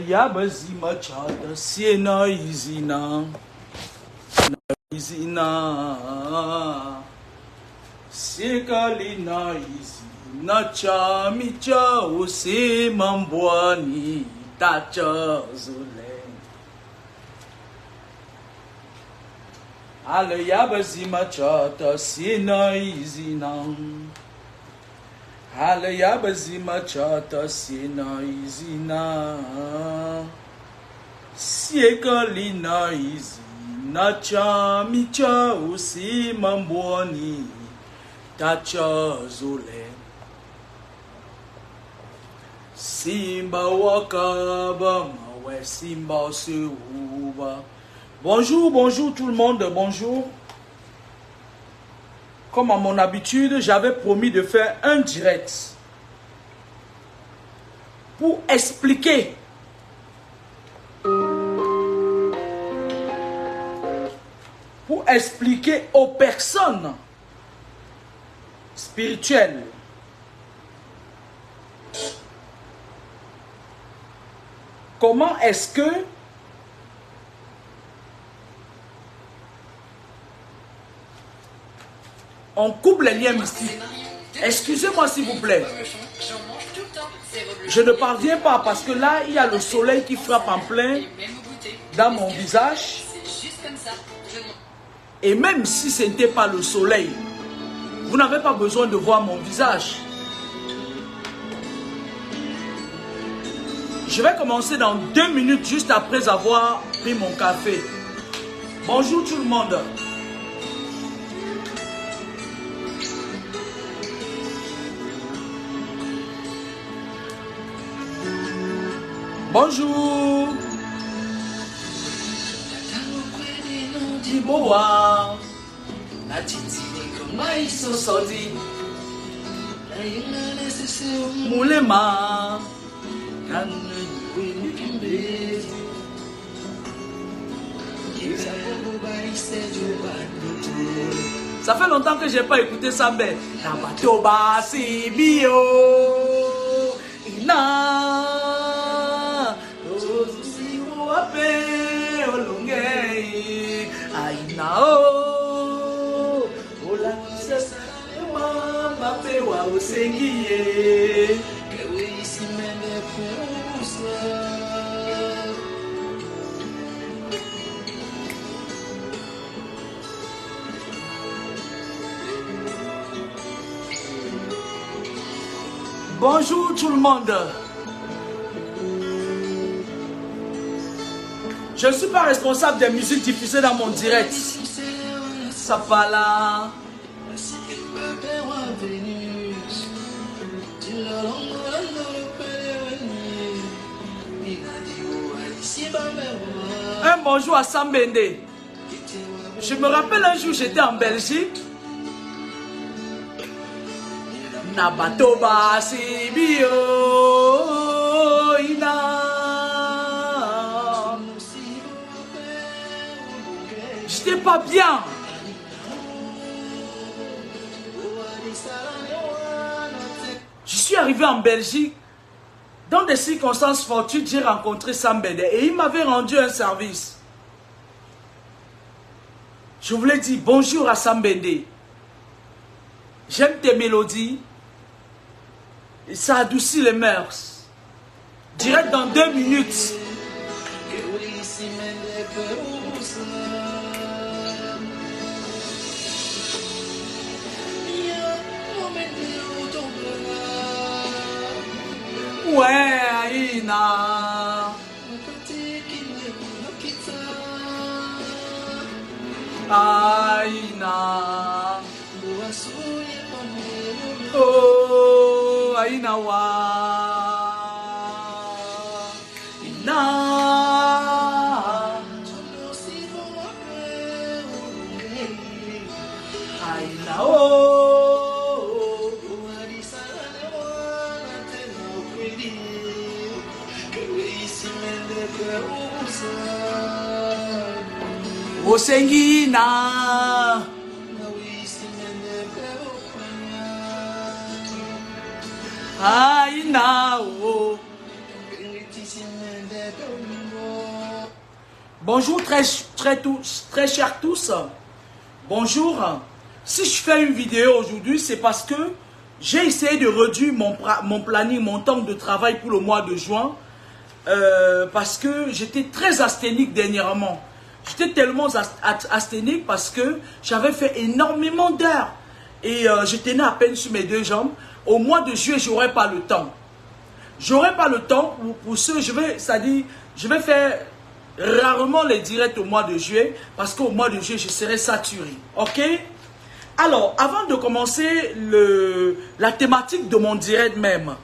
Yabazima chata siena izina sekalina izina chamicha ose mambwani tacha zole ale yabazima chata siena izina ale yabazima chata siena izina siekalina izina chamicha usi mambwani tacha zole simba wakaba mawe simba seuba. Bonjour, bonjour tout le monde, bonjour. Comme à mon habitude, j'avais promis de faire un direct pour expliquer aux personnes spirituelles comment est-ce que on coupe les liens mystiques. Excusez-moi s'il vous plaît. Je ne parviens pas parce que là, il y a le soleil qui frappe en plein dans mon visage. Et même si ce n'était pas le soleil, vous n'avez pas besoin de voir mon visage. Je vais commencer dans 2 minutes juste après avoir pris mon café. Bonjour tout le monde. Bonjour. Diboa. La titi comme ils sont sortis. Moulema. Ça fait longtemps que je n'ai pas écouté ça, mais Nabatoba Sibio Ina Aina o Ola Mama Pewa Osengie. Bonjour tout le monde. Je ne suis pas responsable des musiques diffusées dans mon direct. Ça va là. Un bonjour à Sambende. Je me rappelle un jour, j'étais en Belgique. Nabatoba Sibio pas bien. Je suis arrivé en Belgique. Dans des circonstances fortuites, j'ai rencontré Sambede et il m'avait rendu un service. Je voulais dire bonjour à Sambede. J'aime tes mélodies. Et ça adoucit les mœurs. Direct dans 2 minutes. Ouais, Aïna. Aïna. Oh, Aïna wa. Aïna. Aïna oh. Osengina. Aïna oh. Bonjour très chers tous. Bonjour. Si je fais une vidéo aujourd'hui, c'est parce que j'ai essayé de réduire mon planning, mon temps de travail pour le mois de juin. Parce que j'étais très asthénique dernièrement. J'étais tellement asthénique parce que j'avais fait énormément d'heures. Et je tenais à peine sur mes 2 jambes. Au mois de juillet, je n'aurai pas le temps. J'aurai pas le temps pour ce, je vais faire rarement les directs au mois de juillet. Parce qu'au mois de juillet, je serai saturé. Ok? Alors, avant de commencer la thématique de mon direct même.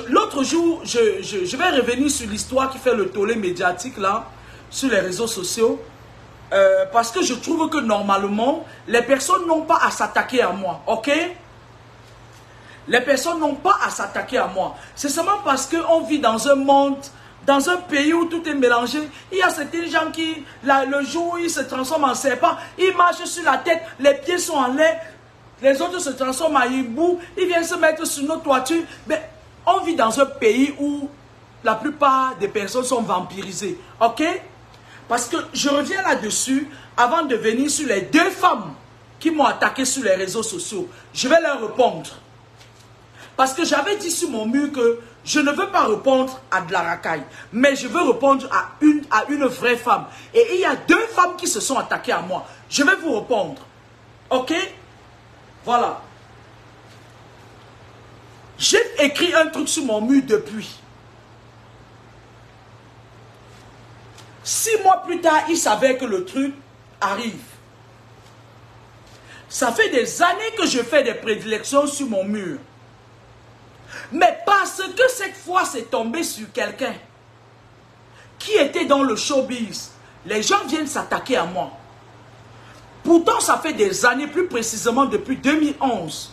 L'autre jour, je vais revenir sur l'histoire qui fait le tollé médiatique là, sur les réseaux sociaux. Parce que je trouve que normalement, les personnes n'ont pas à s'attaquer à moi. Ok? Les personnes n'ont pas à s'attaquer à moi. C'est seulement parce qu'on vit dans un monde, dans un pays où tout est mélangé. Il y a certains gens qui, le jour où ils se transforment en serpent, ils marchent sur la tête, les pieds sont en l'air. Les autres se transforment en hibou, ils viennent se mettre sur nos toitures. Mais on vit dans un pays où la plupart des personnes sont vampirisées. Ok? Parce que je reviens là-dessus avant de venir sur les 2 femmes qui m'ont attaqué sur les réseaux sociaux. Je vais leur répondre. Parce que j'avais dit sur mon mur que je ne veux pas répondre à de la racaille. Mais je veux répondre à une vraie femme. Et il y a 2 femmes qui se sont attaquées à moi. Je vais vous répondre. Ok? Voilà. J'ai écrit un truc sur mon mur depuis. 6 mois plus tard, il savait que le truc arrive. Ça fait des années que je fais des prédilections sur mon mur. Mais parce que cette fois, c'est tombé sur quelqu'un qui était dans le showbiz, les gens viennent s'attaquer à moi. Pourtant, ça fait des années, plus précisément depuis 2011,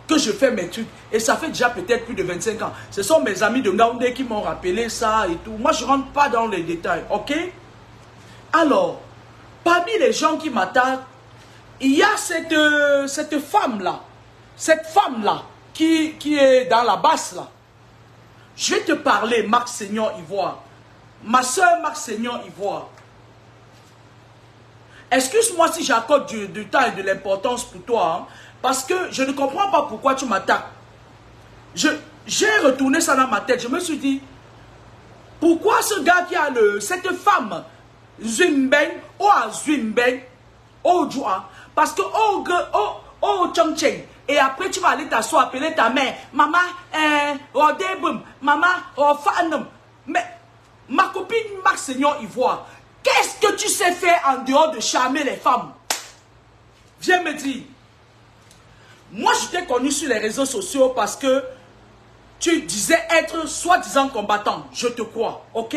que je fais mes trucs. Et ça fait déjà peut-être plus de 25 ans. Ce sont mes amis de Ngaoundé qui m'ont rappelé ça et tout. Moi, je ne rentre pas dans les détails, ok? Alors, parmi les gens qui m'attaquent, il y a cette femme-là. Cette femme-là qui est dans la basse, là. Je vais te parler, Marc Seigneur Ivoire. Ma soeur Marc Seigneur Ivoire. Excuse-moi si j'accorde du temps et de l'importance pour toi, hein, parce que je ne comprends pas pourquoi tu m'attaques. J'ai retourné ça dans ma tête. Je me suis dit, pourquoi ce gars qui a cette femme, Zwimben, ou à Zwimben, oh Joa, parce que oh Chong Cheng, et après tu vas aller t'asseoir, appeler ta mère, maman, oh Deboum, maman, oh Fanum. Mais ma copine Marc Seigneur Ivoire, qu'est-ce que tu sais faire en dehors de charmer les femmes? Viens me dire. Moi, je t'ai connu sur les réseaux sociaux parce que tu disais être soi-disant combattant. Je te crois, ok?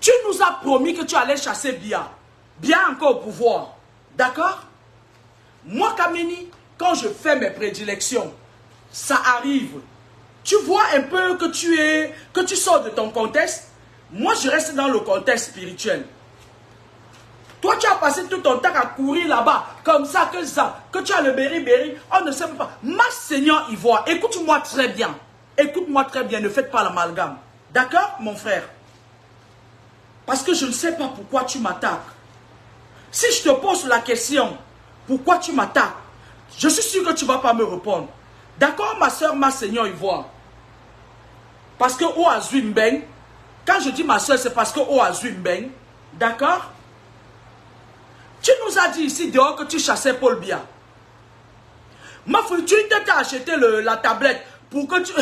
Tu nous as promis que tu allais chasser Bia. Bien encore au pouvoir. D'accord? Moi, Kamini, quand je fais mes prédilections, ça arrive. Tu vois un peu que tu sors de ton contexte. Moi, je reste dans le contexte spirituel. Toi, tu as passé tout ton temps à courir là-bas, comme ça, que tu as le béri-béri, on ne sait pas. Ma Seigneur Ivoire, écoute-moi très bien. Écoute-moi très bien, ne faites pas l'amalgame. D'accord, mon frère? Parce que je ne sais pas pourquoi tu m'attaques. Si je te pose la question, pourquoi tu m'attaques? Je suis sûr que tu ne vas pas me répondre. D'accord, ma soeur, ma Seigneur Ivoire? Parce que Oazuimbeng, quand je dis ma soeur, c'est parce que Oazuimbeng, d'accord? Tu nous as dit ici dehors que tu chassais Paul Biya. Ma fille, tu t'as acheté la tablette pour que tu...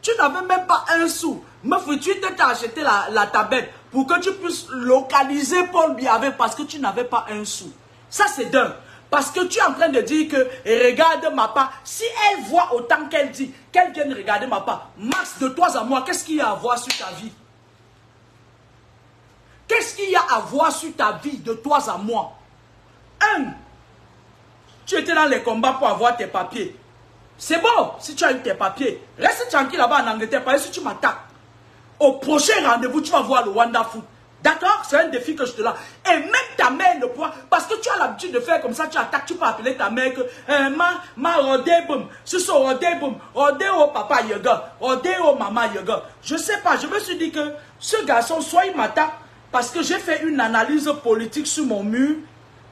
tu n'avais même pas un sou. Ma fille, tu t'as acheté la tablette pour que tu puisses localiser Paul Biya avec parce que tu n'avais pas un sou. Ça, c'est d'un. Parce que tu es en train de dire que regarde ma part. Si elle voit autant qu'elle dit, qu'elle vienne regarder ma part. Max, de toi à moi, qu'est-ce qu'il y a à voir sur ta vie? Qu'est-ce qu'il y a à voir sur ta vie de toi à moi? Un, tu étais dans les combats pour avoir tes papiers. C'est bon, si tu as eu tes papiers. Reste tranquille là-bas en Angleterre, parce que si tu m'attaques, au prochain rendez-vous, tu vas voir le Wanda Foot. D'accord? C'est un défi que je te lance. Et même ta mère ne pourra... Parce que tu as l'habitude de faire comme ça, tu attaques, tu peux appeler ta mère que... ma rodeboum, ce sont rodeboum, rodeo papa yoga, rodeo maman yoga. Je sais pas, je me suis dit que ce garçon, soit il m'attaque, parce que j'ai fait une analyse politique sur mon mur,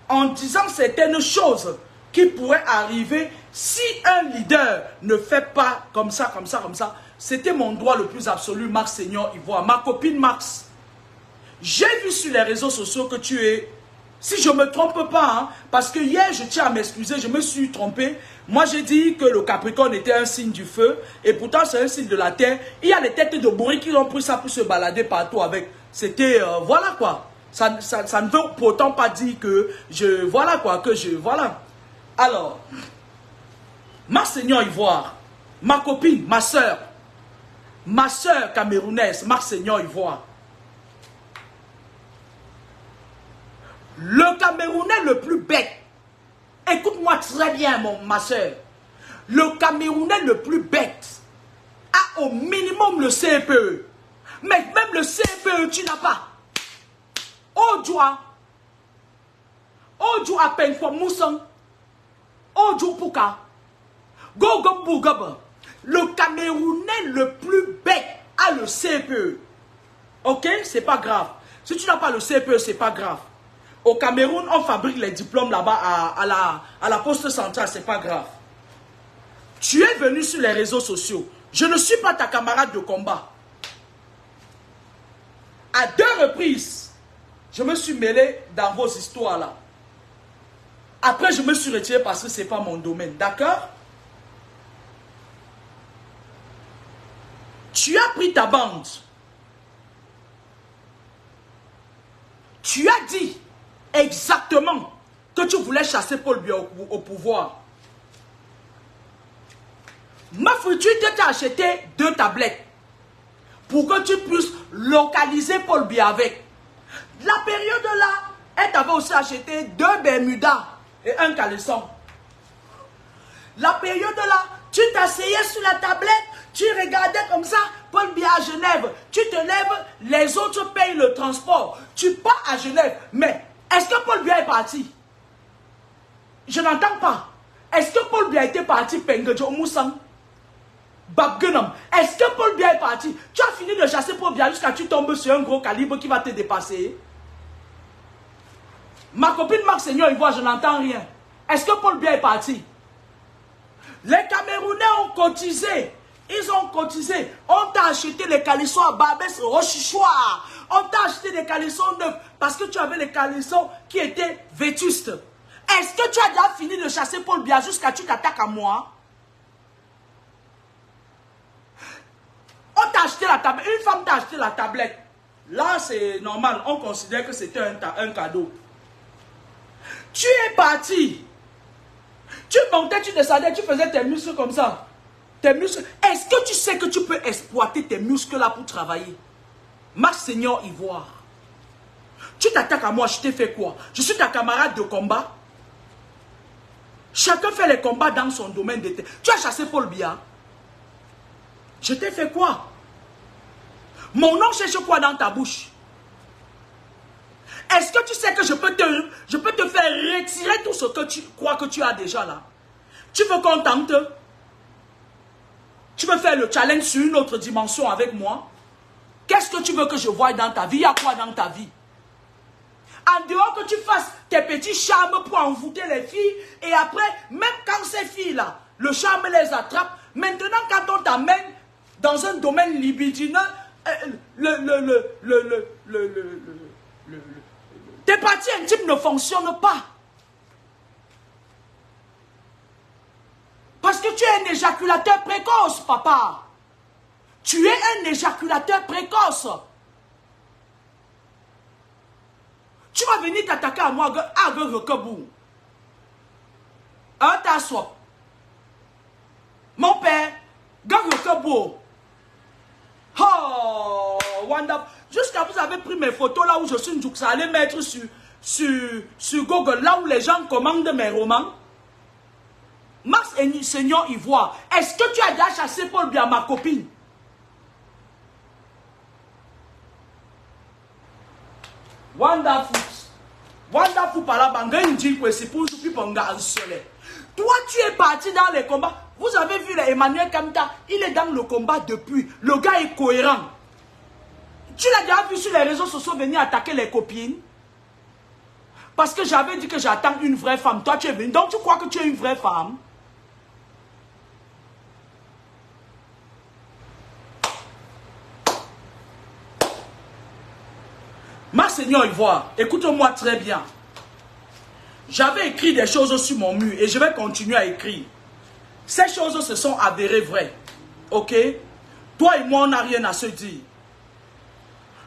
en disant certaines choses qui pourraient arriver si un leader ne fait pas comme ça, comme ça, comme ça. C'était mon droit le plus absolu, Max Seigneur Ivoire. Ma copine Max, j'ai vu sur les réseaux sociaux que tu es, si je ne me trompe pas, hein, parce que hier, je tiens à m'excuser, je me suis trompé. Moi, j'ai dit que le Capricorne était un signe du feu, et pourtant, c'est un signe de la terre. Il y a les têtes de bourri qui ont pris ça pour se balader partout avec. C'était, voilà quoi. Ça ne veut pourtant pas dire que je, voilà quoi, que je, voilà. Alors, ma Seigneur Ivoire, ma copine, ma soeur camerounaise, ma Seigneur Ivoire. Le Camerounais le plus bête, écoute-moi très bien ma soeur, le Camerounais le plus bête a au minimum le CPE. Mais même le CPE, tu n'as pas. Odjoa Penfo Moussang, Odjo Pouka, Gogom Bougaba. Le Camerounais le plus bête a le CPE. Ok, c'est pas grave. Si tu n'as pas le CPE, c'est pas grave. Au Cameroun, on fabrique les diplômes là-bas à la poste centrale, c'est pas grave. Tu es venu sur les réseaux sociaux. Je ne suis pas ta camarade de combat. À 2 reprises, je me suis mêlé dans vos histoires là. Après, je me suis retiré parce que ce n'est pas mon domaine. D'accord? Tu as pris ta bande. Tu as dit exactement que tu voulais chasser Paul Biya au pouvoir. Ma fille, tu t'es acheté 2 tablettes pour que tu puisses localiser Paul Biya avec. La période là, elle t'avait aussi acheté 2 Bermudas et un caleçon. La période là, tu t'asseyais sur la tablette, tu regardais comme ça, Paul Biya à Genève. Tu te lèves, les autres payent le transport. Tu pars à Genève. Mais est-ce que Paul Biya est parti? Je n'entends pas. Est-ce que Paul Biya était parti Pengejo Moussang? Babgenam. Est-ce que Paul Biya est parti? Tu as fini de chasser Paul Biya jusqu'à tu tombes sur un gros calibre qui va te dépasser. Ma copine Max Seigneur Ivoire, je n'entends rien. Est-ce que Paul Biya est parti? Les Camerounais ont cotisé. Ils ont cotisé. On t'a acheté les calissons à Babès, Rochichois. On t'a acheté des calissons neufs parce que tu avais les calissons qui étaient vétustes. Est-ce que tu as déjà fini de chasser Paul Biya jusqu'à tu t'attaques à moi? On t'a acheté la tablette. Une femme t'a acheté la tablette. Là, c'est normal. On considère que c'était un cadeau. Tu es parti. Tu montais, tu descendais, tu faisais tes muscles comme ça. Tes muscles. Est-ce que tu sais que tu peux exploiter tes muscles là pour travailler? Ma Seigneur Ivoire. Tu t'attaques à moi, je t'ai fait quoi? Je suis ta camarade de combat. Chacun fait les combats dans son domaine de terre. Tu as chassé Paul Biya. Je t'ai fait quoi? Mon nom cherche quoi dans ta bouche? Est-ce que tu sais que je peux te faire retirer tout ce que tu crois que tu as déjà là? Tu veux qu'on tente? Tu veux faire le challenge sur une autre dimension avec moi? Qu'est-ce que tu veux que je voie dans ta vie? Il y a quoi dans ta vie? En dehors que tu fasses tes petits charmes pour envoûter les filles, et après, même quand ces filles-là, le charme les attrape, maintenant quand on t'amène dans un domaine libidineux, tes parties intimes ne fonctionnent pas. Parce que tu es un éjaculateur précoce, papa. Tu es un éjaculateur précoce. Tu vas venir t'attaquer à moi, à Rekebou. Un t'assois. Mon père, Rekebou. Oh, Wanda. Jusqu'à vous avez pris mes photos là où je suis, ça allait mettre sur Google, là où les gens commandent mes romans. Max et Seigneur Ivoire, est-ce que tu as déjà chassé Paul Biya, ma copine? Wonderful par la bande, c'est pour tout le soleil. Toi, tu es parti dans les combats. Vous avez vu Emmanuel Kamta, il est dans le combat depuis. Le gars est cohérent. Tu l'as déjà vu sur les réseaux sociaux venir attaquer les copines? Parce que j'avais dit que j'attends une vraie femme. Toi, tu es venu. Donc, tu crois que tu es une vraie femme? Ma Seigneur Ivoire, écoute-moi très bien. J'avais écrit des choses sur mon mur et je vais continuer à écrire. Ces choses se sont avérées vraies. Ok? Toi et moi, on n'a rien à se dire.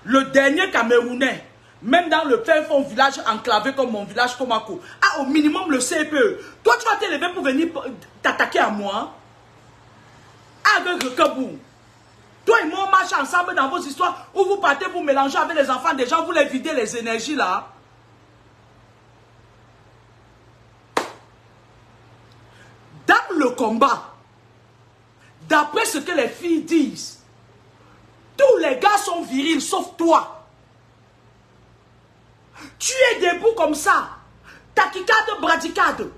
Le dernier Camerounais, même dans le fin fond village enclavé comme mon village Komako, a au minimum le CPE. Toi, tu vas t'élever pour venir t'attaquer à moi? Avec le Kabou. Toi et moi, on marche ensemble dans vos histoires où vous partez pour mélanger avec les enfants des gens, vous les videz les énergies là. Dans le combat, d'après ce que les filles disent, tous les gars sont virils sauf toi. Tu es debout comme ça. Tachycade, bradycade.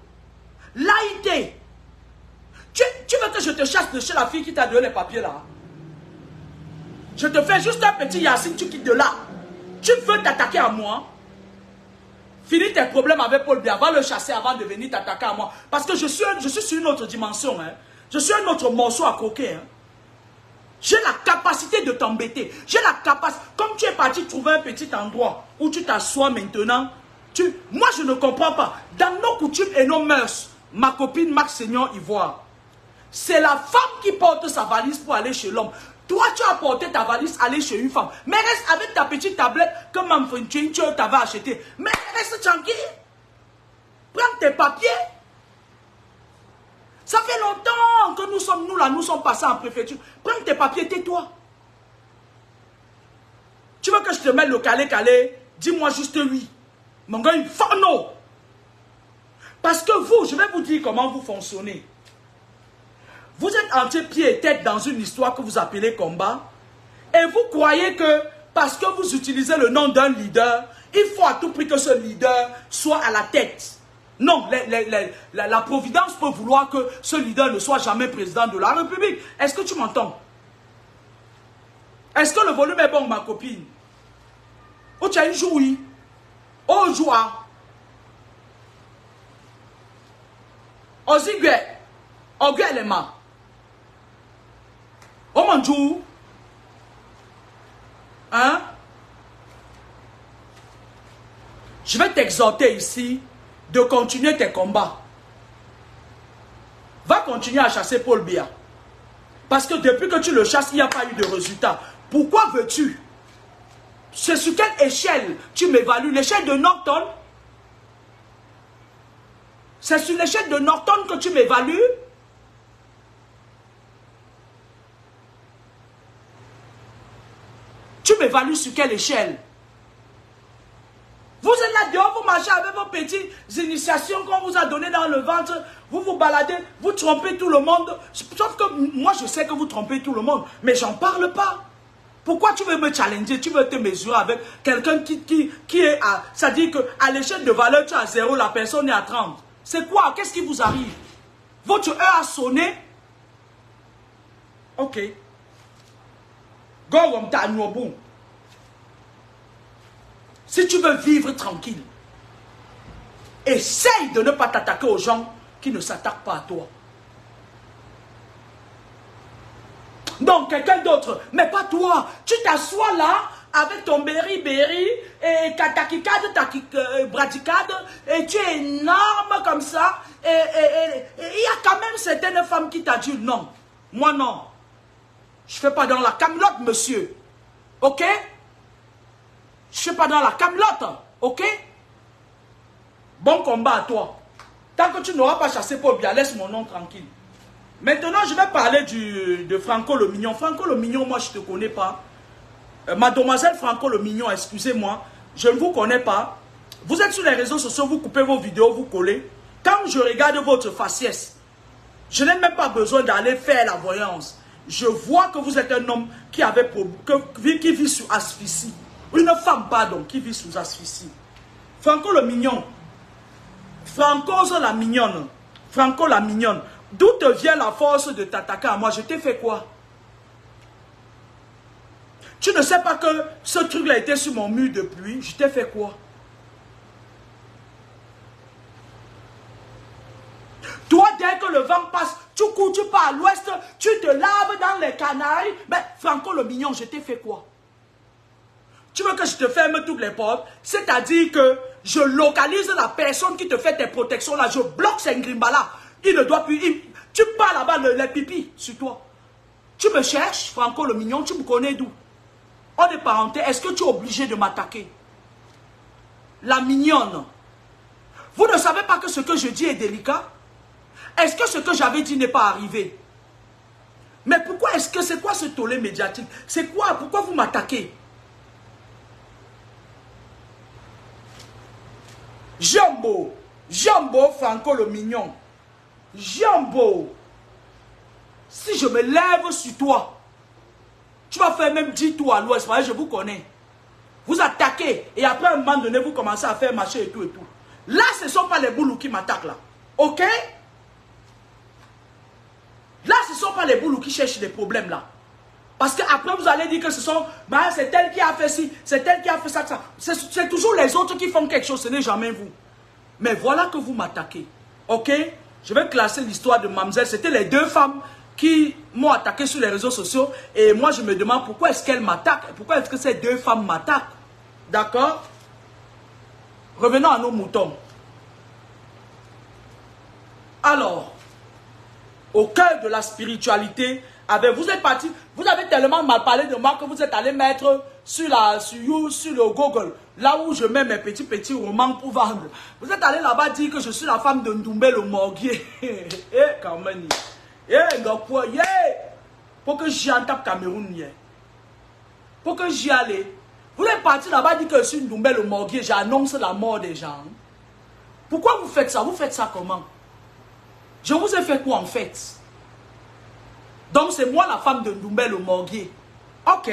Laïté. Tu veux que je te chasse de chez la fille qui t'a donné les papiers là? Je te fais juste un petit Yassine, tu quittes de là. Tu veux t'attaquer à moi? Finis tes problèmes avec Paul Biya, va le chasser avant de venir t'attaquer à moi. Parce que je suis sur une autre dimension. Hein. Je suis un autre morceau à croquer. Hein. J'ai la capacité de t'embêter. J'ai la capacité. Comme tu es parti trouver un petit endroit où tu t'assois maintenant, moi je ne comprends pas. Dans nos coutumes et nos mœurs, ma copine Max Seigneur Ivoire, c'est la femme qui porte sa valise pour aller chez l'homme. Toi, tu as porté ta valise, aller chez une femme. Mais reste avec ta petite tablette que Mme Fontaine, tu t'avais acheté. Mais reste tranquille. Prends tes papiers. Ça fait longtemps que nous sommes passés en préfecture. Prends tes papiers, tais-toi. Tu veux que je te mette le calé? Dis-moi juste oui. Mon gars, il faut non. Parce que vous, je vais vous dire comment vous fonctionnez. Vous êtes entré pied et tête dans une histoire que vous appelez combat. Et vous croyez que parce que vous utilisez le nom d'un leader, il faut à tout prix que ce leader soit à la tête. Non, la providence peut vouloir que ce leader ne soit jamais président de la République. Est-ce que tu m'entends? Est-ce que le volume est bon, ma copine? Oh, tu as une jouie. Oh, joie. Oh, zigwe. Oh, gueulema. Oh mon Dieu, hein? Je vais t'exhorter ici de continuer tes combats. Va continuer à chasser Paul Biya. Parce que depuis que tu le chasses, il n'y a pas eu de résultat. Pourquoi veux-tu? C'est sur quelle échelle tu m'évalues? L'échelle de Norton? C'est sur l'échelle de Norton que tu m'évalues? Tu m'évalues sur quelle échelle? Vous êtes là dehors, vous marchez avec vos petites initiations qu'on vous a données dans le ventre, vous vous baladez, vous trompez tout le monde. Sauf que moi je sais que vous trompez tout le monde, mais j'en parle pas. Pourquoi tu veux me challenger? Tu veux te mesurer avec quelqu'un qui est à... C'est-à-dire qu'à l'échelle de valeur, tu es à 0, la personne est à 30. C'est quoi? Qu'est-ce qui vous arrive? Votre heure a sonné? Ok. Si tu veux vivre tranquille, essaye de ne pas t'attaquer aux gens qui ne s'attaquent pas à toi. Non, quelqu'un d'autre, mais pas toi. Tu t'assois là avec ton berry et katakikade, bradicade, et tu es énorme comme ça. Et il y a quand même certaines femmes qui t'ont dit non. Moi non. Je ne fais pas dans la camelote, monsieur. Ok? Je ne fais pas dans la camelote. Ok? Bon combat à toi. Tant que tu n'auras pas chassé pour bien, laisse mon nom tranquille. Maintenant, je vais parler de Franco le Mignon. Franco le Mignon, moi, je ne te connais pas. Mademoiselle Franco le Mignon, excusez-moi, je ne vous connais pas. Vous êtes sur les réseaux sociaux, vous coupez vos vidéos, vous collez. Quand je regarde votre faciès, je n'ai même pas besoin d'aller faire la voyance. Je vois que vous êtes un homme qui vit sous asphyxie. Une femme, pardon, qui vit sous asphyxie. Franco le Mignon. Franco la mignonne. Franco la mignonne. D'où te vient la force de t'attaquer à moi? Je t'ai fait quoi? Tu ne sais pas que ce truc-là était sur mon mur depuis. Je t'ai fait quoi? Toi, dès que le vent passe, tu cours, tu pars à l'ouest, tu te laves dans les Canaries. Mais Franco le Mignon, je t'ai fait quoi? Tu veux que je te ferme toutes les portes? C'est-à-dire que je localise la personne qui te fait tes protections là. Je bloque ces grimbas-là. Il ne doit plus... Tu pars là-bas, les pipis sur toi. Tu me cherches, Franco le Mignon, tu me connais d'où? On est parenté, est-ce que tu es obligé de m'attaquer? La mignonne. Vous ne savez pas que ce que je dis est délicat? Est-ce que ce que j'avais dit n'est pas arrivé? Mais pourquoi est-ce que c'est quoi ce tollé médiatique? C'est quoi? Pourquoi vous m'attaquez? Jumbo, Jumbo Franco le Mignon. Jumbo, si je me lève sur toi, tu vas faire même 10 tours à l'ouest. Je vous connais. Vous attaquez et après un moment donné, vous commencez à faire marcher et tout et tout. Là, ce ne sont pas les boulous qui m'attaquent là. Ok? Là, ce ne sont pas les boulous qui cherchent des problèmes là. Parce qu'après, vous allez dire que ce sont... Bah, c'est elle qui a fait ci, c'est elle qui a fait ça. C'est toujours les autres qui font quelque chose, ce n'est jamais vous. Mais voilà que vous m'attaquez. Ok? Je vais classer l'histoire de Mamzelle. C'était les deux femmes qui m'ont attaqué sur les réseaux sociaux. Et moi, je me demande pourquoi est-ce qu'elles m'attaquent? Pourquoi est-ce que ces deux femmes m'attaquent? D'accord? Revenons à nos moutons. Alors, au cœur de la spiritualité, vous êtes parti, vous avez tellement mal parlé de moi que vous êtes allé mettre sur le Google, là où je mets mes petits romans pour vendre. Vous êtes allé là-bas dire que je suis la femme de Ndoumbe le Morguier. Quand même. Pour que j'y en tape Cameroun. Pour que j'y aille. Vous êtes parti là-bas dire que je suis Ndoumbe le Morguier. J'annonce la mort des gens. Pourquoi vous faites ça? Vous faites ça comment? Je vous ai fait quoi en fait? Donc c'est moi la femme de Ndoumbe le Morguier. Ok.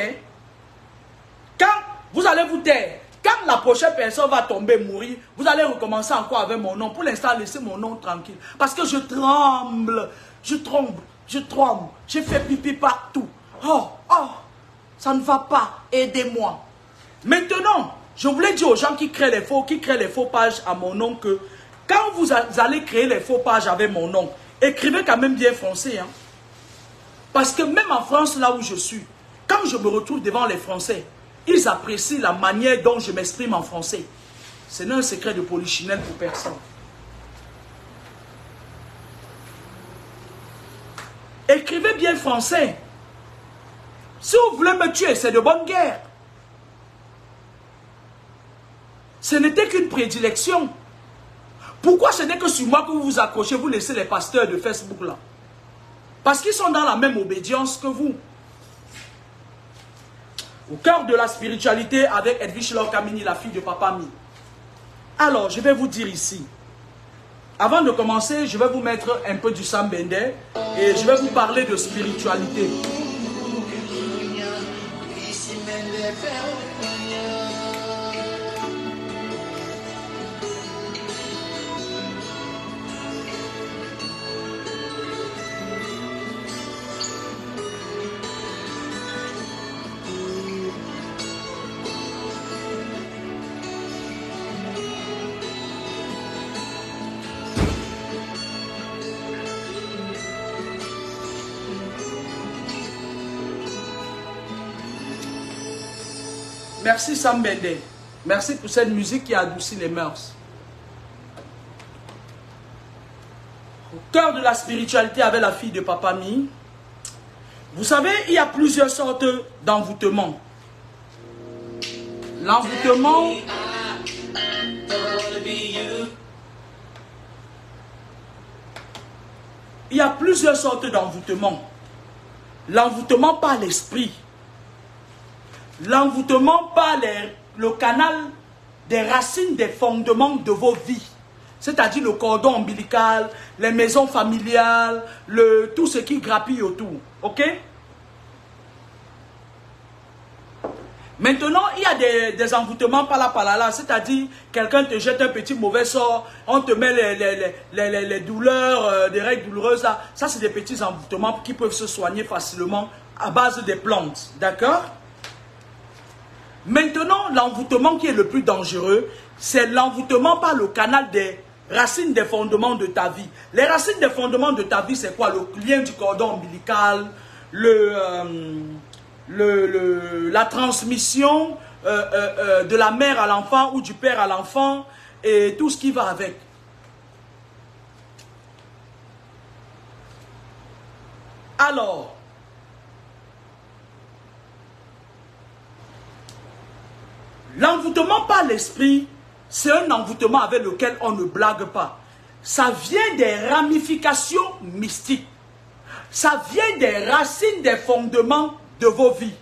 Quand vous allez vous taire, quand la prochaine personne va tomber, mourir, vous allez recommencer encore avec mon nom. Pour l'instant, laissez mon nom tranquille. Parce que je tremble, je tremble, je tremble. J'ai fait pipi partout. Oh, ça ne va pas. Aidez-moi. Maintenant, je voulais dire aux gens qui créent les faux pages à mon nom que quand vous allez créer les faux pages avec mon nom, écrivez quand même bien français. Hein? Parce que même en France, là où je suis, quand je me retrouve devant les Français, ils apprécient la manière dont je m'exprime en français. Ce n'est un secret de polichinelle pour personne. Écrivez bien français. Si vous voulez me tuer, c'est de bonne guerre. Ce n'était qu'une prédilection. Pourquoi ce n'est que sur moi que vous vous accrochez, vous laissez les pasteurs de Facebook là? Parce qu'ils sont dans la même obédience que vous. Au cœur de la spiritualité avec Edwige Lorkamini, la fille de Papa Mi. Alors, je vais vous dire ici. Avant de commencer, je vais vous mettre un peu du Sam Bender et je vais vous parler de spiritualité. Merci Sam Bende. Merci pour cette musique qui adoucit les mœurs. Au cœur de la spiritualité avec la fille de Papa Mi. Vous savez, il y a plusieurs sortes d'envoûtement. L'envoûtement... Il y a plusieurs sortes d'envoûtement. L'envoûtement par l'esprit. L'envoûtement par le canal des racines, des fondements de vos vies. C'est-à-dire le cordon ombilical, les maisons familiales, tout ce qui grappille autour. Ok? Maintenant, il y a des envoûtements par là, par là. C'est-à-dire, quelqu'un te jette un petit mauvais sort, on te met les douleurs, des règles douloureuses. Là. Ça, c'est des petits envoûtements qui peuvent se soigner facilement à base des plantes. D'accord? Maintenant, l'envoûtement qui est le plus dangereux, c'est l'envoûtement par le canal des racines des fondements de ta vie. Les racines des fondements de ta vie, c'est quoi? Le lien du cordon ombilical, la transmission de la mère à l'enfant ou du père à l'enfant et tout ce qui va avec. Alors, l'envoûtement par l'esprit, c'est un envoûtement avec lequel on ne blague pas. Ça vient des ramifications mystiques. Ça vient des racines, des fondements de vos vies.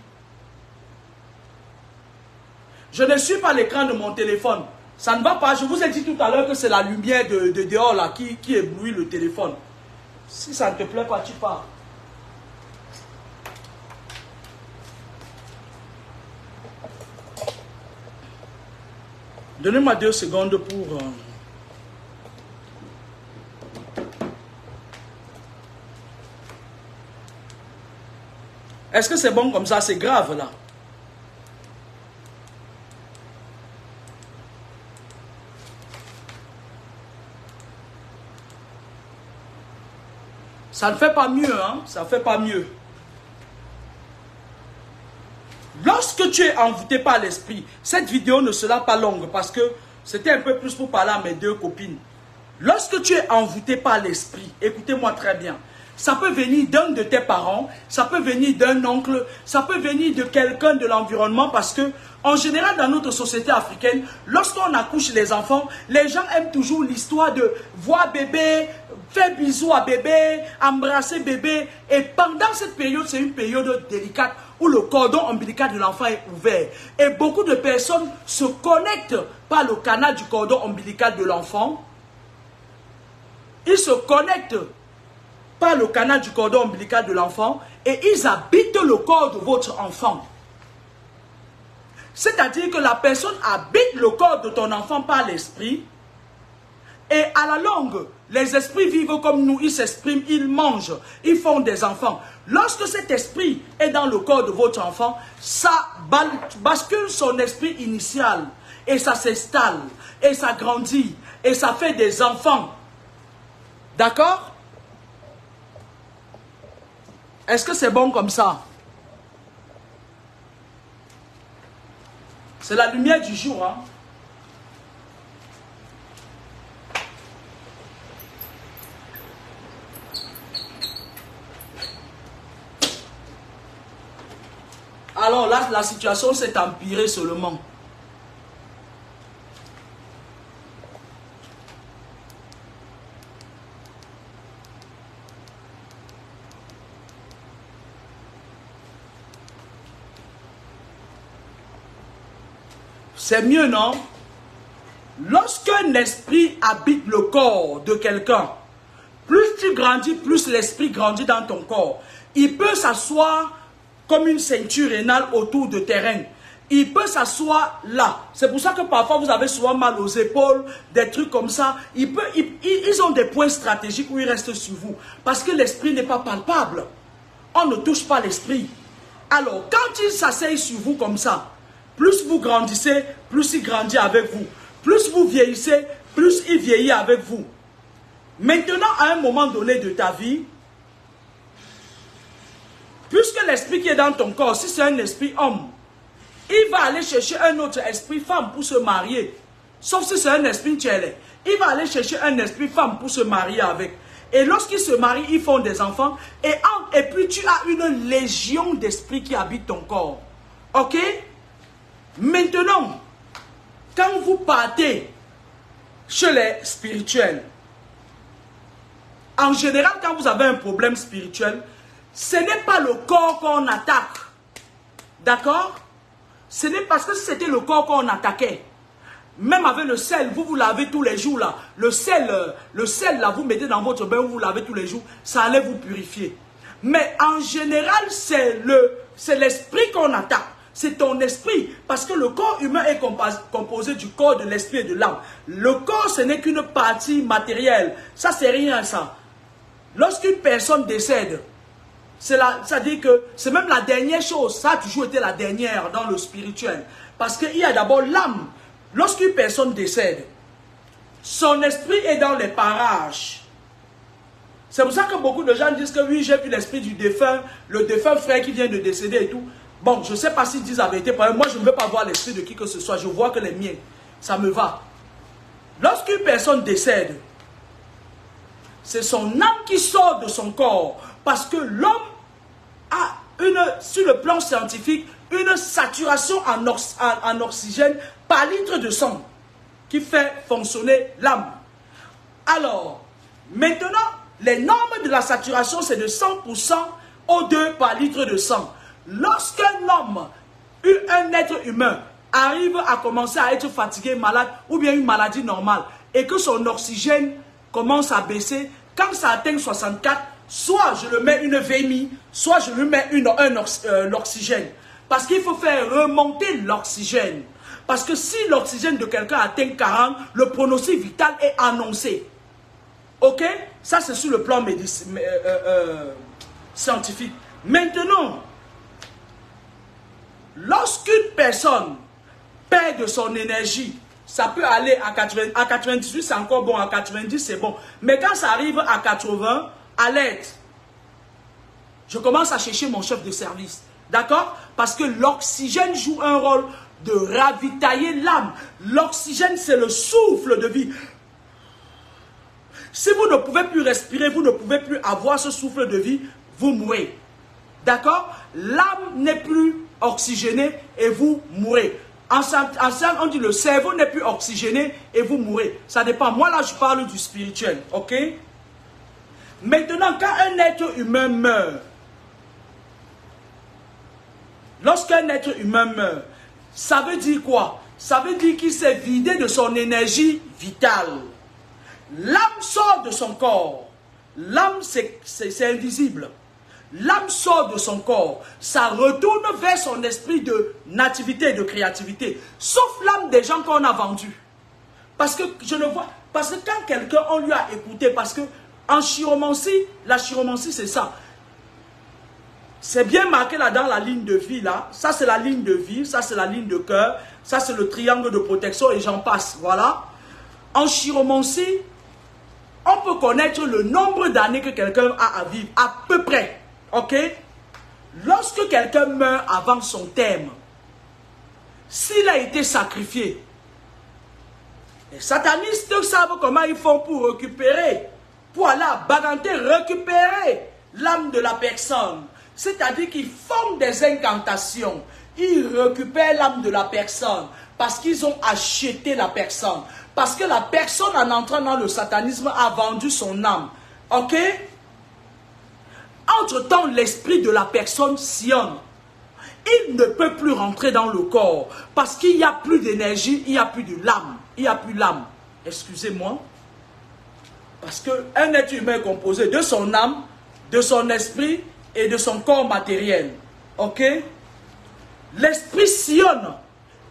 Je ne suis pas l'écran de mon téléphone. Ça ne va pas. Je vous ai dit tout à l'heure que c'est la lumière de dehors là, qui éblouit le téléphone. Si ça ne te plaît pas, tu pars. Donnez-moi 2 secondes pour... Est-ce que c'est bon comme ça? C'est grave là. Ça ne fait pas mieux, hein? Ça ne fait pas mieux. Lorsque tu es envoûté par l'esprit, cette vidéo ne sera pas longue parce que c'était un peu plus pour parler à mes 2 copines. Lorsque tu es envoûté par l'esprit, écoutez-moi très bien, ça peut venir d'un de tes parents, ça peut venir d'un oncle, ça peut venir de quelqu'un de l'environnement parce que, en général, dans notre société africaine, lorsqu'on accouche les enfants, les gens aiment toujours l'histoire de voir bébé, faire bisous à bébé, embrasser bébé. Et pendant cette période, c'est une période délicate où le cordon ombilical de l'enfant est ouvert. Et beaucoup de personnes se connectent par le canal du cordon ombilical de l'enfant. Ils se connectent par le canal du cordon ombilical de l'enfant et ils habitent le corps de votre enfant. C'est-à-dire que la personne habite le corps de ton enfant par l'esprit et à la longue, les esprits vivent comme nous, ils s'expriment, ils mangent, ils font des enfants. Lorsque cet esprit est dans le corps de votre enfant, ça bascule son esprit initial et ça s'installe et ça grandit et ça fait des enfants. D'accord? Est-ce que c'est bon comme ça? C'est la lumière du jour, hein? Alors là, la situation s'est empirée seulement. C'est mieux, non? Lorsqu'un esprit habite le corps de quelqu'un, plus tu grandis, plus l'esprit grandit dans ton corps. Il peut s'asseoir comme une ceinture rénale autour de tes reins. il peut s'asseoir là. C'est pour ça que parfois vous avez souvent mal aux épaules, des trucs comme ça. Ils ont des points stratégiques où ils restent sur vous. Parce que l'esprit n'est pas palpable. On ne touche pas l'esprit. Alors, quand il s'asseye sur vous comme ça, plus vous grandissez, plus il grandit avec vous. Plus vous vieillissez, plus il vieillit avec vous. Maintenant, à un moment donné de ta vie, puisque l'esprit qui est dans ton corps, si c'est un esprit homme, il va aller chercher un autre esprit femme pour se marier. Sauf si c'est un esprit tchèle. Il va aller chercher un esprit femme pour se marier avec. Et lorsqu'ils se marient, ils font des enfants. Et puis tu as une légion d'esprits qui habitent ton corps. Ok? Maintenant, quand vous partez chez les spirituels, en général, quand vous avez un problème spirituel, ce n'est pas le corps qu'on attaque. D'accord? Ce n'est parce que si c'était le corps qu'on attaquait. Même avec le sel, vous lavez tous les jours là. Le sel là, vous mettez dans votre bain, vous lavez tous les jours. Ça allait vous purifier. Mais en général, c'est l'esprit qu'on attaque. C'est ton esprit. Parce que le corps humain est composé du corps, de l'esprit et de l'âme. Le corps, ce n'est qu'une partie matérielle. Ça, c'est rien ça. Lorsqu'une personne décède, ça dit que c'est même la dernière chose. Ça a toujours été la dernière dans le spirituel. Parce qu'il y a d'abord l'âme. Lorsqu'une personne décède, son esprit est dans les parages. C'est pour ça que beaucoup de gens disent que oui, j'ai vu l'esprit du défunt, le défunt frère qui vient de décéder et tout. Bon, je ne sais pas s'ils disent la vérité. Moi, je ne veux pas voir l'esprit de qui que ce soit. Je vois que les miens, ça me va. Lorsqu'une personne décède, c'est son âme qui sort de son corps. Parce que l'homme a, sur le plan scientifique, une saturation en oxygène par litre de sang qui fait fonctionner l'âme. Alors, maintenant, les normes de la saturation, c'est de 100% O2 par litre de sang. Lorsqu'un homme, un être humain, arrive à commencer à être fatigué, malade, ou bien une maladie normale, et que son oxygène commence à baisser, quand ça atteint 64, soit je le mets une VMI, soit je lui mets l'oxygène. Parce qu'il faut faire remonter l'oxygène. Parce que si l'oxygène de quelqu'un atteint 40, le pronostic vital est annoncé. Ok? Ça, c'est sur le plan scientifique. Maintenant, lorsqu'une personne perd de son énergie, ça peut aller à 80, à 98, c'est encore bon, à 90, c'est bon. Mais quand ça arrive à 80, à l'aide, je commence à chercher mon chef de service. D'accord? Parce que l'oxygène joue un rôle de ravitailler l'âme. L'oxygène, c'est le souffle de vie. Si vous ne pouvez plus respirer, vous ne pouvez plus avoir ce souffle de vie, vous mourrez. D'accord? L'âme n'est plus oxygénée et vous mourrez. En on dit le cerveau n'est plus oxygéné et vous mourrez. Ça dépend. Moi là, je parle du spirituel. Ok? Maintenant, quand un être humain meurt, lorsqu'un être humain meurt, ça veut dire quoi? Ça veut dire qu'il s'est vidé de son énergie vitale. L'âme sort de son corps. L'âme, c'est invisible. L'âme sort de son corps. Ça retourne vers son esprit de nativité et de créativité. Sauf l'âme des gens qu'on a vendus. Parce que je ne vois... Parce que quand quelqu'un, on lui a écouté, parce que en chiromancie, la chiromancie, c'est ça. C'est bien marqué là dans la ligne de vie là. Ça c'est la ligne de vie, ça c'est la ligne de cœur, ça c'est le triangle de protection et j'en passe. Voilà. En chiromancie, on peut connaître le nombre d'années que quelqu'un a à vivre, à peu près. Ok? Lorsque quelqu'un meurt avant son terme, s'il a été sacrifié, les satanistes savent comment ils font pour récupérer, pour aller à Baganté, récupérer l'âme de la personne. C'est-à-dire qu'ils font des incantations. Ils récupèrent l'âme de la personne parce qu'ils ont acheté la personne. Parce que la personne, en entrant dans le satanisme, a vendu son âme. Ok? Entre-temps, l'esprit de la personne sillonne. Il ne peut plus rentrer dans le corps parce qu'il n'y a plus d'énergie, il n'y a plus de l'âme. Il n'y a plus l'âme. Excusez-moi. Parce qu'un être humain est composé de son âme, de son esprit et de son corps matériel. Ok? L'esprit sillonne.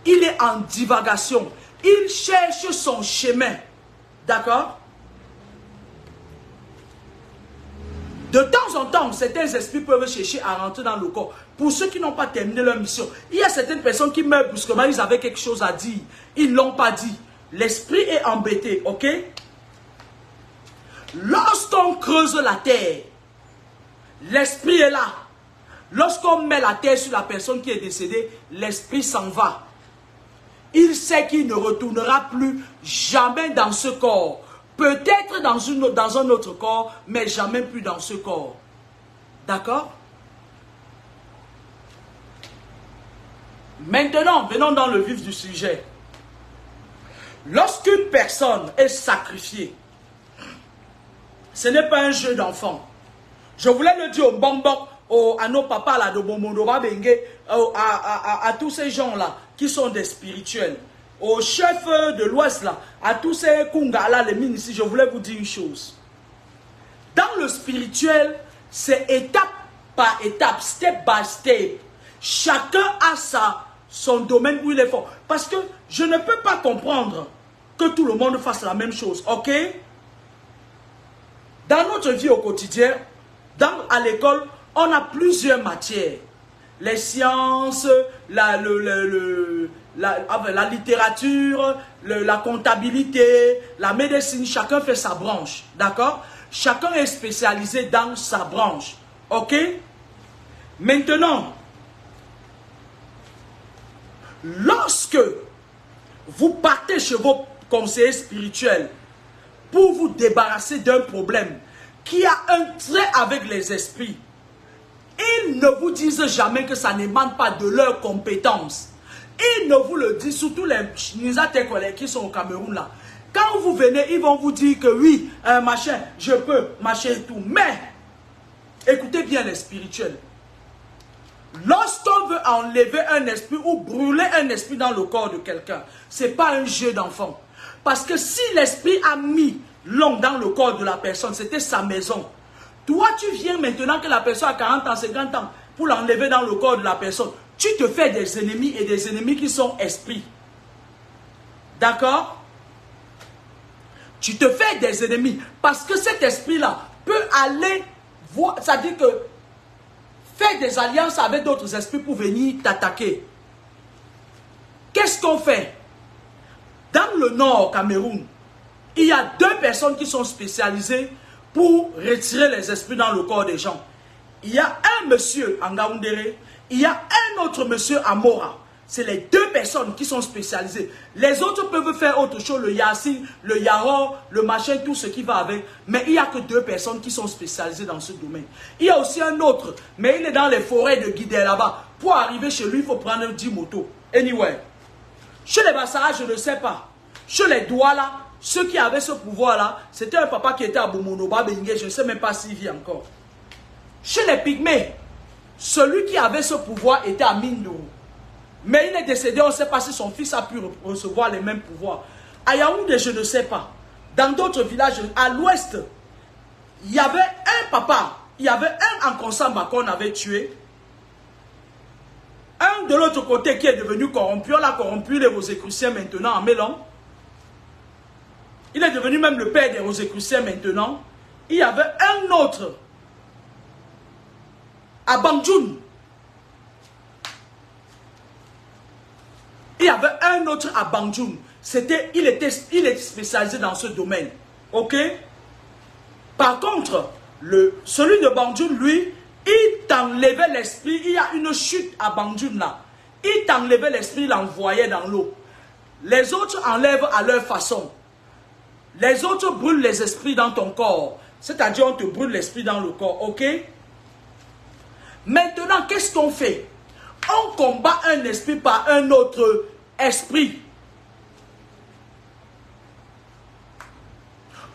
il est en divagation. Il cherche son chemin. D'accord? De temps en temps, certains esprits peuvent chercher à rentrer dans le corps. Pour ceux qui n'ont pas terminé leur mission, il y a certaines personnes qui meurent brusquement, ils avaient quelque chose à dire. Ils ne l'ont pas dit. L'esprit est embêté, ok? Lorsqu'on creuse la terre, l'esprit est là. Lorsqu'on met la terre sur la personne qui est décédée, l'esprit s'en va. Il sait qu'il ne retournera plus jamais dans ce corps. Peut-être dans un autre corps, mais jamais plus dans ce corps. D'accord? Maintenant, venons dans le vif du sujet. Lorsqu'une personne est sacrifiée, ce n'est pas un jeu d'enfant. Je voulais le dire au bonbon, à nos papas là, de Bomondoba Bengue, à tous ces gens-là qui sont des spirituels, aux chefs de l'Ouest là, à tous ces Kunga là, les mines ici, je voulais vous dire une chose. Dans le spirituel, c'est étape par étape, step by step. Chacun a son domaine où il est fort. Parce que je ne peux pas comprendre que tout le monde fasse la même chose, ok? Dans notre vie au quotidien, à l'école, on a plusieurs matières. Les sciences, la littérature, la comptabilité, la médecine, chacun fait sa branche, d'accord? Chacun est spécialisé dans sa branche, ok? Maintenant, lorsque vous partez chez vos conseillers spirituels pour vous débarrasser d'un problème qui a un trait avec les esprits, ils ne vous disent jamais que ça n'émane pas de leurs compétences. Ils ne vous le disent, surtout les Nizate collègues qui sont au Cameroun là. Quand vous venez, ils vont vous dire que oui, machin, je peux, machin et tout. Mais, écoutez bien les spirituels. Lorsqu'on veut enlever un esprit ou brûler un esprit dans le corps de quelqu'un, ce n'est pas un jeu d'enfant. Parce que si l'esprit a mis l'homme dans le corps de la personne, c'était sa maison. Toi, tu viens maintenant que la personne a 40 ans, 50 ans, pour l'enlever dans le corps de la personne. Tu te fais des ennemis et des ennemis qui sont esprits. D'accord? Tu te fais des ennemis parce que cet esprit-là peut aller voir, c'est-à-dire que faire des alliances avec d'autres esprits pour venir t'attaquer. Qu'est-ce qu'on fait? Dans le nord Cameroun, il y a 2 personnes qui sont spécialisées pour retirer les esprits dans le corps des gens. Il y a un monsieur en Ngaoundéré, il y a un autre monsieur à Mora. C'est les 2 personnes qui sont spécialisées. Les autres peuvent faire autre chose, le Yassine, le Yaro, le machin, tout ce qui va avec. Mais il n'y a que 2 personnes qui sont spécialisées dans ce domaine. Il y a aussi un autre, mais il est dans les forêts de Guidé là-bas. Pour arriver chez lui, il faut prendre 10 motos. Anyway, chez les Bassara, je ne sais pas. Chez les Douala, ceux qui avaient ce pouvoir-là, c'était un papa qui était à Bomonoba, Bengue, je ne sais même pas s'il vit encore. Chez les Pygmées, celui qui avait ce pouvoir était à Mindourou. Mais il est décédé, on ne sait pas si son fils a pu recevoir les mêmes pouvoirs. À Yaoundé, je ne sais pas. Dans d'autres villages, à l'ouest, il y avait un papa, il y avait un en Konsamba qu'on avait tué. Un de l'autre côté qui est devenu corrompu, on a corrompu les Rosicruciens maintenant en Mélan. Il est devenu même le père des Rosicruciens maintenant. Il y avait un autre à Bandjoun. Il y avait un autre à Bandjoun. Il est spécialisé dans ce domaine. Ok? Par contre, celui de Bandjoun, lui, il t'enlevait l'esprit. Il y a une chute à Bandjoun là. Il t'enlevait l'esprit, il l'envoyait dans l'eau. Les autres enlèvent à leur façon. Les autres brûlent les esprits dans ton corps. C'est-à-dire, on te brûle l'esprit dans le corps. Ok? Maintenant, qu'est-ce qu'on fait? On combat un esprit par un autre esprit.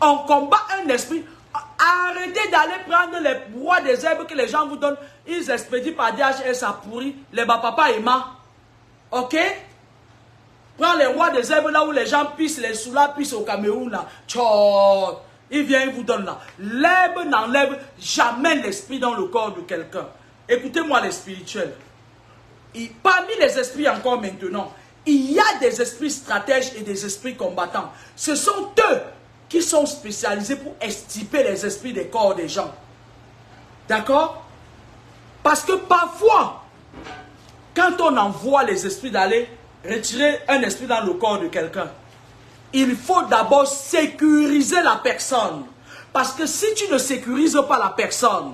On combat un esprit. Arrêtez d'aller prendre les bois des herbes que les gens vous donnent. Ils expédient par DHL, ça pourrit. Les papa et ma. Ok? Prends les rois des herbes là où les gens pissent, les soulats pissent au Cameroun là. Tchao. Il vient, il vous donne là. L'herbe n'enlève jamais l'esprit dans le corps de quelqu'un. Écoutez-moi les spirituels. Parmi les esprits encore maintenant, Il y a des esprits stratèges et des esprits combattants. Ce sont eux qui sont spécialisés pour extirper les esprits des corps des gens. D'accord? Parce que parfois, quand on envoie les esprits d'aller retirer un esprit dans le corps de quelqu'un, il faut d'abord sécuriser la personne. Parce que si tu ne sécurises pas la personne,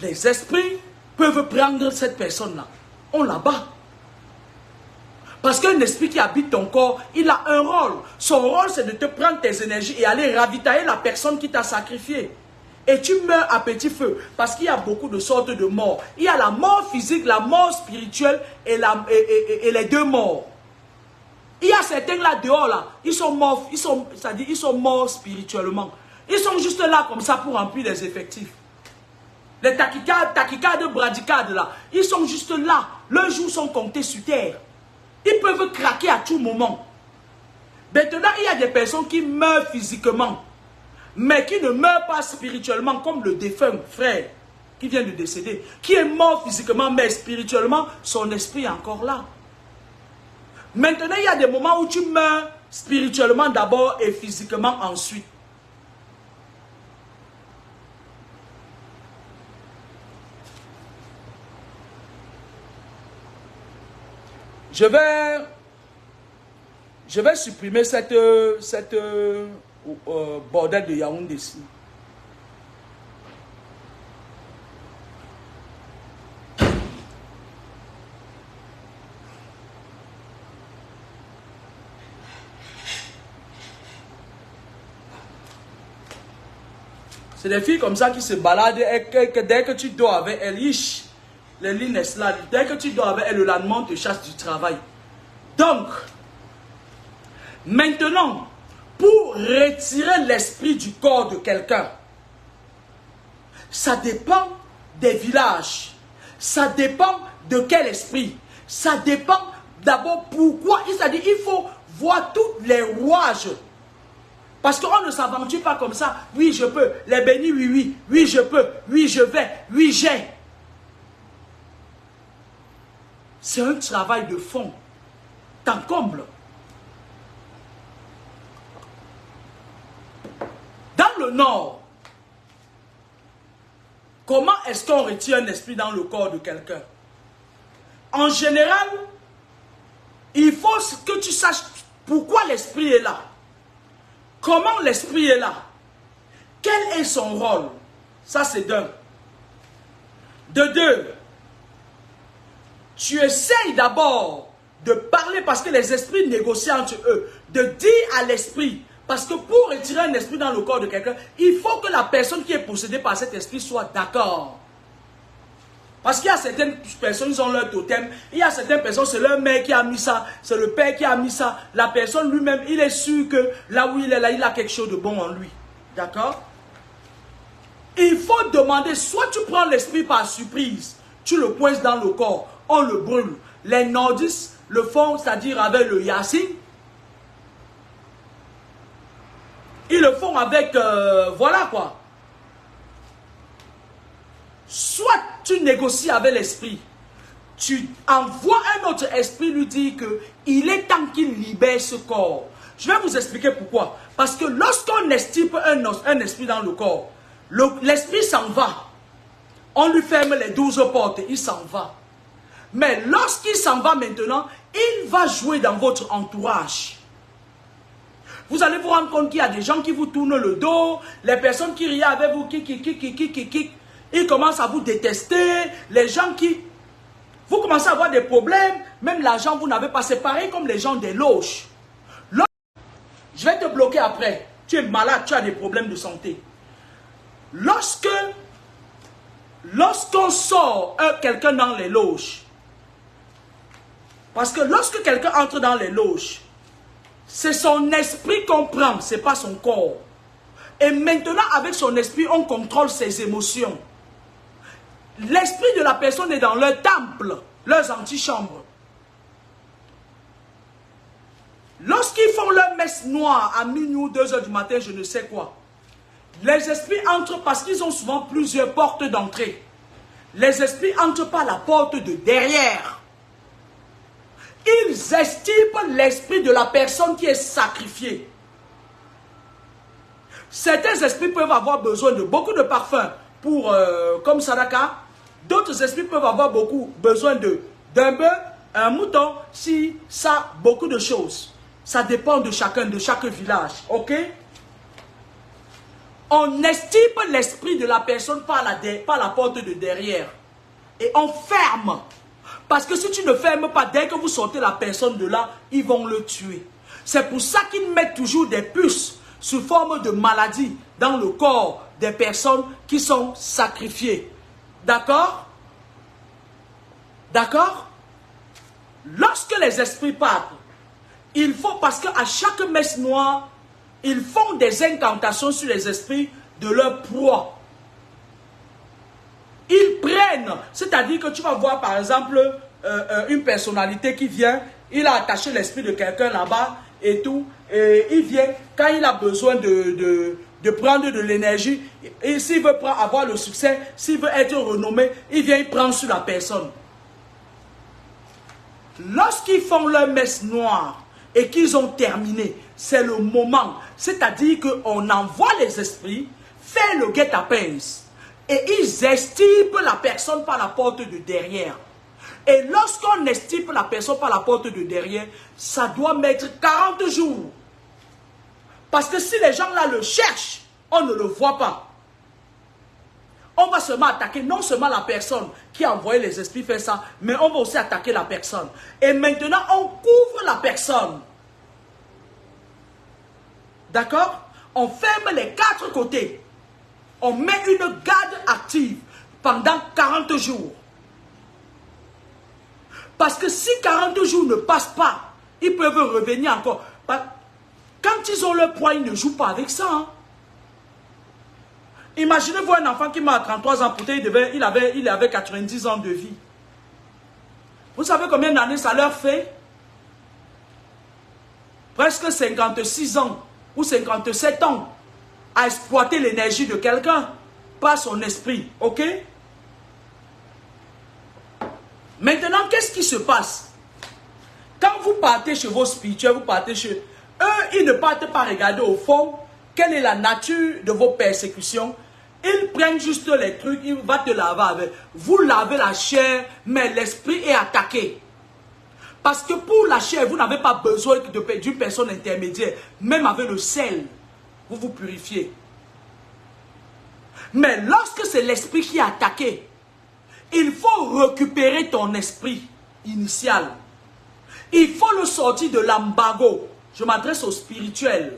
les esprits peuvent prendre cette personne-là. On la bat. Parce qu'un esprit qui habite ton corps, il a un rôle. Son rôle, c'est de te prendre tes énergies et aller ravitailler la personne qui t'a sacrifié. Et tu meurs à petit feu. Parce qu'il y a beaucoup de sortes de morts. Il y a la mort physique, la mort spirituelle et les deux morts. Il y a certains là dehors, là, ils sont morts, ils sont morts spirituellement. Ils sont juste là comme ça pour remplir les effectifs. Les tachycardes, bradycardes là, ils sont juste là. Leurs jours sont comptés sur terre. Ils peuvent craquer à tout moment. Maintenant, il y a des personnes qui meurent physiquement, mais qui ne meurent pas spirituellement, comme le défunt frère qui vient de décéder, qui est mort physiquement, mais spirituellement, son esprit est encore là. Maintenant, il y a des moments où tu meurs spirituellement d'abord et physiquement ensuite. Je vais supprimer cette bordel de Yaoundé ici. C'est des filles comme ça qui se baladent et que dès que tu dors avec elles, les lignes là, dès que tu dors avec elles, le lendemain, on te chasse du travail. Donc, maintenant, pour retirer l'esprit du corps de quelqu'un, ça dépend des villages. Ça dépend de quel esprit. Ça dépend d'abord pourquoi. C'est-à-dire qu'il faut voir tous les rouages. Parce qu'on ne s'aventure pas comme ça. Oui, je peux. Les bénis, oui, oui. Oui, je peux. Oui, je vais. Oui, j'ai. C'est un travail de fond. T'en comble. Dans le Nord, comment est-ce qu'on retire un esprit dans le corps de quelqu'un? En général, il faut que tu saches pourquoi l'esprit est là. Comment l'esprit est là? Quel est son rôle? Ça, c'est d'un. De deux, tu essayes d'abord de parler parce que les esprits négocient entre eux. De dire à l'esprit, parce que pour retirer un esprit dans le corps de quelqu'un, il faut que la personne qui est possédée par cet esprit soit d'accord. Parce qu'il y a certaines personnes, ils ont leur totem. Il y a certaines personnes, c'est leur mère qui a mis ça. C'est le père qui a mis ça. La personne lui-même, il est sûr que là où il est là, il a quelque chose de bon en lui. D'accord? Il faut demander, soit tu prends l'esprit par surprise, tu le pointes dans le corps, on le brûle. Les nordistes le font, c'est-à-dire avec le yassin. Ils le font avec, voilà quoi. Soit tu négocies avec l'esprit, tu envoies un autre esprit lui dire qu'il est temps qu'il libère ce corps. Je vais vous expliquer pourquoi. Parce que lorsqu'on extirpe un esprit dans le corps, l'esprit s'en va. On lui ferme les 12 portes, il s'en va. Mais lorsqu'il s'en va maintenant, il va jouer dans votre entourage. Vous allez vous rendre compte qu'il y a des gens qui vous tournent le dos, les personnes qui rient avec vous, qui. Ils commencent à vous détester, les gens qui... Vous commencez à avoir des problèmes, même l'argent, vous n'avez pas. C'est pareil comme les gens des loges. Je vais te bloquer après. Tu es malade, tu as des problèmes de santé. Lorsqu'on sort quelqu'un dans les loges, parce que lorsque quelqu'un entre dans les loges, c'est son esprit qu'on prend, ce n'est pas son corps. Et maintenant, avec son esprit, on contrôle ses émotions. L'esprit de la personne est dans leur temple, leurs antichambres. Lorsqu'ils font leur messe noire à minuit ou 2 heures du matin, je ne sais quoi, les esprits entrent parce qu'ils ont souvent plusieurs portes d'entrée. les esprits entrent par la porte de derrière. Ils estiment l'esprit de la personne qui est sacrifiée. Certains esprits peuvent avoir besoin de beaucoup de parfums pour, comme Sadaka. D'autres esprits peuvent avoir besoin d'un bœuf, un mouton, si ça, beaucoup de choses. Ça dépend de chacun, de chaque village. Ok? On estime l'esprit de la personne par la porte de derrière. Et on ferme. Parce que si tu ne fermes pas, dès que vous sortez la personne de là, ils vont le tuer. C'est pour ça qu'ils mettent toujours des puces sous forme de maladie dans le corps des personnes qui sont sacrifiées. D'accord? D'accord? Lorsque les esprits partent, il faut, parce qu'à chaque messe noire, ils font des incantations sur les esprits de leur proie. Ils prennent, c'est-à-dire que tu vas voir par exemple une personnalité qui vient, il a attaché l'esprit de quelqu'un là-bas et tout, et il vient, quand il a besoin de prendre de l'énergie, et s'il veut avoir le succès, s'il veut être renommé, il vient, il prend sur la personne. Lorsqu'ils font leur messe noire et qu'ils ont terminé, c'est le moment, c'est-à-dire qu'on envoie les esprits faire le guet-apens et ils estiment la personne par la porte de derrière. Et lorsqu'on estime la personne par la porte de derrière, ça doit mettre 40 jours. Parce que si les gens là le cherchent, on ne le voit pas. On va seulement attaquer non seulement la personne qui a envoyé les esprits faire ça, mais on va aussi attaquer la personne. Et maintenant, on couvre la personne. D'accord? On ferme les 4 côtés. On met une garde active pendant 40 jours. Parce que si 40 jours ne passent pas, ils peuvent revenir encore. Quand ils ont leur poids, ils ne jouent pas avec ça. Hein? Imaginez-vous un enfant qui meurt à 33 ans, pourtant il avait 90 ans de vie. Vous savez combien d'années ça leur fait? Presque 56 ans ou 57 ans à exploiter l'énergie de quelqu'un par son esprit. Ok? Maintenant, qu'est-ce qui se passe? Quand vous partez chez vos spirituels, vous partez chez eux, ils ne partent pas regarder au fond quelle est la nature de vos persécutions. Ils prennent juste les trucs, ils vont te laver avec. Vous lavez la chair, mais l'esprit est attaqué. Parce que pour la chair, vous n'avez pas besoin d'une personne intermédiaire. Même avec le sel, vous vous purifiez. Mais lorsque c'est l'esprit qui est attaqué, il faut récupérer ton esprit initial. Il faut le sortir de l'embargo. Je m'adresse au spirituel.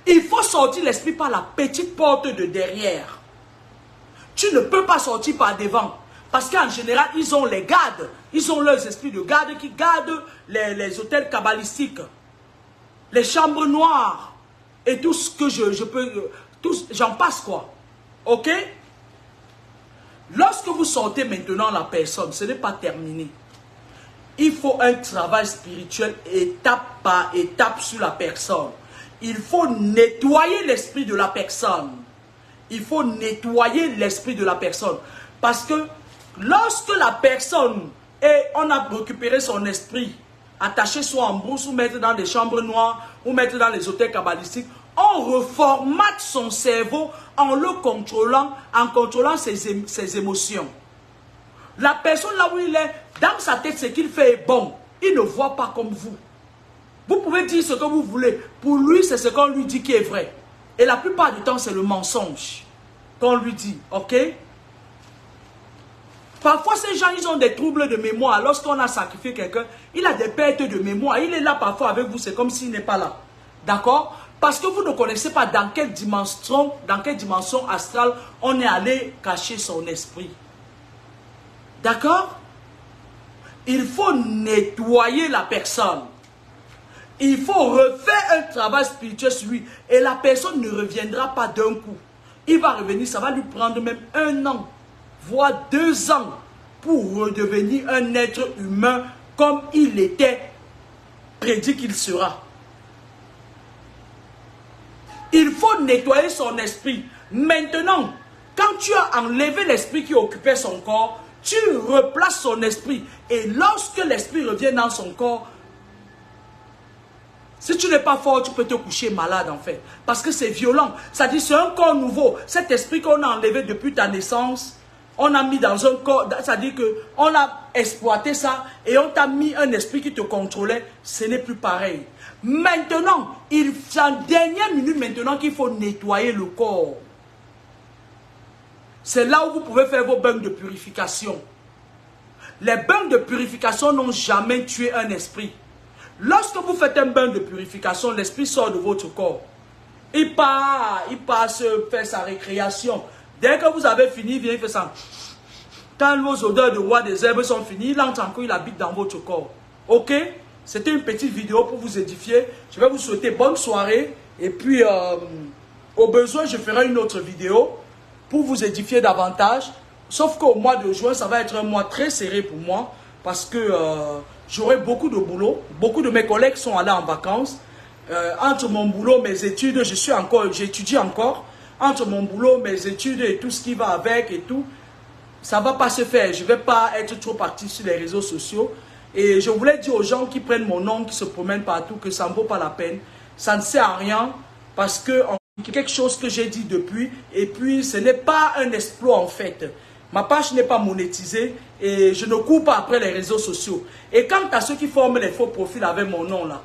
Il faut sortir l'esprit par la petite porte de derrière. Tu ne peux pas sortir par devant. Parce qu'en général, ils ont les gardes. Ils ont leurs esprits de garde qui gardent les hôtels kabbalistiques. Les chambres noires. Et tout ce que je peux... J'en passe quoi. Ok? Lorsque vous sortez maintenant la personne, ce n'est pas terminé. Il faut un travail spirituel étape par étape sur la personne. Il faut nettoyer l'esprit de la personne. Il faut nettoyer l'esprit de la personne. Parce que lorsque la personne, on a récupéré son esprit, attaché soit en brousse ou mettre dans des chambres noires ou mettre dans les hôtels kabbalistiques, on reformate son cerveau en le contrôlant, en contrôlant ses émotions. La personne là où il est, dans sa tête, ce qu'il fait est bon. Il ne voit pas comme vous. Vous pouvez dire ce que vous voulez. Pour lui, c'est ce qu'on lui dit qui est vrai. Et la plupart du temps, c'est le mensonge qu'on lui dit. Ok? Parfois, ces gens, ils ont des troubles de mémoire. Lorsqu'on a sacrifié quelqu'un, il a des pertes de mémoire. Il est là parfois avec vous, c'est comme s'il n'est pas là. D'accord? Parce que vous ne connaissez pas dans quelle dimension astrale on est allé cacher son esprit. D'accord? Il faut nettoyer la personne. Il faut refaire un travail spirituel sur lui. Et la personne ne reviendra pas d'un coup. Il va revenir, ça va lui prendre même 1 an, voire 2 ans, pour redevenir un être humain comme il était prédit qu'il sera. Il faut nettoyer son esprit. Maintenant, Quand tu as enlevé l'esprit qui occupait son corps, tu replaces son esprit. Et lorsque l'esprit revient dans son corps, si tu n'es pas fort, tu peux te coucher malade en fait. Parce que c'est violent. C'est-à-dire c'est un corps nouveau. Cet esprit qu'on a enlevé depuis ta naissance, on a mis dans un corps, c'est-à-dire qu'on a exploité ça et on t'a mis un esprit qui te contrôlait. Ce n'est plus pareil. Maintenant, c'est en dernière minute maintenant qu'il faut nettoyer le corps. C'est là où vous pouvez faire vos bains de purification. Les bains de purification n'ont jamais tué un esprit. Lorsque vous faites un bain de purification, l'esprit sort de votre corps. Il passe faire sa récréation. Dès que vous avez fini, il vient faire ça. Quand vos odeurs de roi des herbes sont finies, il entre encore, il habite dans votre corps. Ok? C'était une petite vidéo pour vous édifier. Je vais vous souhaiter bonne soirée. Et puis, au besoin, je ferai une autre vidéo pour vous édifier davantage. Sauf qu'au mois de juin, ça va être un mois très serré pour moi. Parce que j'aurai beaucoup de boulot. Beaucoup de mes collègues sont allés en vacances. Entre mon boulot, mes études, j'étudie encore. Entre mon boulot, mes études et tout ce qui va avec et tout, ça ne va pas se faire. Je ne vais pas être trop actif sur les réseaux sociaux. Et je voulais dire aux gens qui prennent mon nom, qui se promènent partout, que ça ne vaut pas la peine. Ça ne sert à rien parce que c'est quelque chose que j'ai dit depuis. Et puis, ce n'est pas un exploit en fait. Ma page n'est pas monétisée et je ne cours pas après les réseaux sociaux. Et quant à ceux qui forment les faux profils avec mon nom là,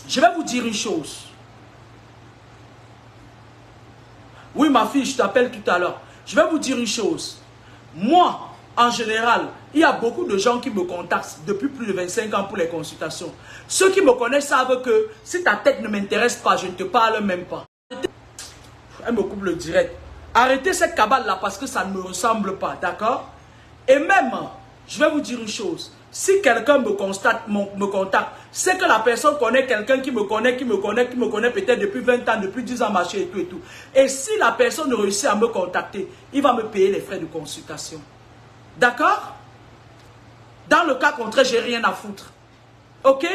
je vais vous dire une chose. Oui, ma fille, je t'appelle tout à l'heure. Je vais vous dire une chose. Moi, en général, il y a beaucoup de gens qui me contactent depuis plus de 25 ans pour les consultations. Ceux qui me connaissent savent que si ta tête ne m'intéresse pas, je ne te parle même pas. Elle me coupe le direct. Arrêtez cette cabale-là parce que ça ne me ressemble pas, d'accord? Et même, je vais vous dire une chose. Si quelqu'un me contacte, c'est que la personne connaît quelqu'un qui me connaît peut-être depuis 20 ans, depuis 10 ans, machin et tout et tout. Et si la personne réussit à me contacter, il va me payer les frais de consultation. D'accord? Dans le cas contraire, j'ai rien à foutre. Ok?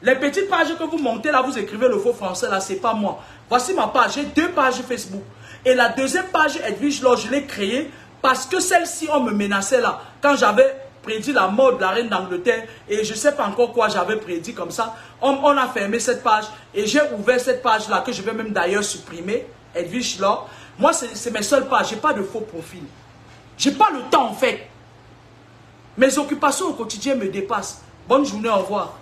Les petites pages que vous montez là, vous écrivez le faux français là, c'est pas moi. Voici ma page, j'ai 2 pages Facebook. Et la deuxième page, Edwige Law, je l'ai créée parce que celle-ci, on me menaçait là. Quand j'avais prédit la mort de la reine d'Angleterre et je ne sais pas encore quoi j'avais prédit comme ça, on a fermé cette page et j'ai ouvert cette page-là que je vais même d'ailleurs supprimer, Edwige Law. Moi, c'est mes seules pages, je n'ai pas de faux profil. Je n'ai pas le temps en fait. Mes occupations au quotidien me dépassent. Bonne journée, au revoir.